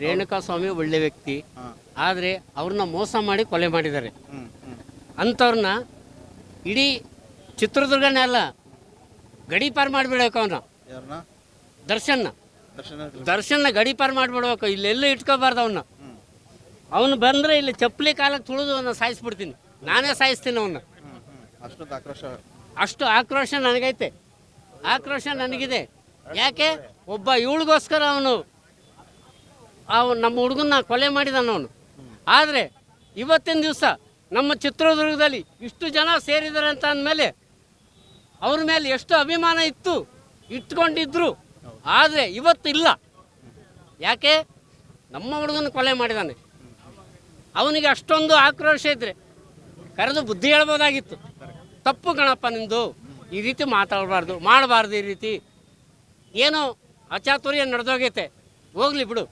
ರೇಣುಕಾ ಸ್ವಾಮಿ ಒಳ್ಳೆ ವ್ಯಕ್ತಿ, ಆದರೆ ಅವ್ರನ್ನ ಮೋಸ ಮಾಡಿ ಕೊಲೆ ಮಾಡಿದ್ದಾರೆ. ಅಂಥವ್ರನ್ನ ಇಡೀ ಚಿತ್ರದುರ್ಗನೇ ಅಲ್ಲ, ಗಡಿ ಪಾರು ಮಾಡಿಬಿಡ್ಬೇಕು. ಅವನ್ನ ದರ್ಶನ್ನ ಗಡಿ ಪಾರು ಮಾಡಿಬಿಡ್ಬೇಕು. ಇಲ್ಲೆಲ್ಲೂ ಇಟ್ಕೋಬಾರ್ದು ಅವನ್ನ. ಅವನು ಬಂದರೆ ಇಲ್ಲಿ ಚಪ್ಪಲಿ ಕಾಲಕ್ಕೆ ತುಳಿದು ಅವನ್ನ ಸಾಯಿಸ್ಬಿಡ್ತೀನಿ, ನಾನೇ ಸಾಯಿಸ್ತೀನಿ ಅವನ್ನ. ಅಷ್ಟು ಆಕ್ರೋಶ ನನಗೈತೆ, ಆಕ್ರೋಶ ನನಗಿದೆ. ಯಾಕೆ ಒಬ್ಬ ಇವಳಿಗೋಸ್ಕರ ಅವನು ನಮ್ಮ ಹುಡುಗನ್ನ ಕೊಲೆ ಮಾಡಿದಾನ ಅವನು. ಆದರೆ ಇವತ್ತಿನ ದಿವಸ ನಮ್ಮ ಚಿತ್ರದುರ್ಗದಲ್ಲಿ ಇಷ್ಟು ಜನ ಸೇರಿದ್ದಾರೆ ಅಂತ ಅಂದಮೇಲೆ ಅವ್ರ ಮೇಲೆ ಎಷ್ಟು ಅಭಿಮಾನ ಇತ್ತು, ಇಟ್ಕೊಂಡಿದ್ರು. ಆದರೆ ಇವತ್ತು ಇಲ್ಲ. ಯಾಕೆ? ನಮ್ಮ ಹುಡುಗನ ಕೊಲೆ ಮಾಡಿದಾನೆ. ಅವನಿಗೆ ಅಷ್ಟೊಂದು ಆಕ್ರೋಶ ಇದ್ದರೆ ಕರೆದು ಬುದ್ಧಿ ಹೇಳ್ಬೋದಾಗಿತ್ತು. ತಪ್ಪು ಗಣಪ ನಿಮ್ಮದು, ಈ ರೀತಿ ಮಾತಾಡಬಾರ್ದು, ಮಾಡಬಾರ್ದು ಈ ರೀತಿ. ಏನೋ ಅಚಾತುರ್ಯ ನಡೆದೋಗೈತೆ, ಹೋಗ್ಲಿ ಬಿಡು.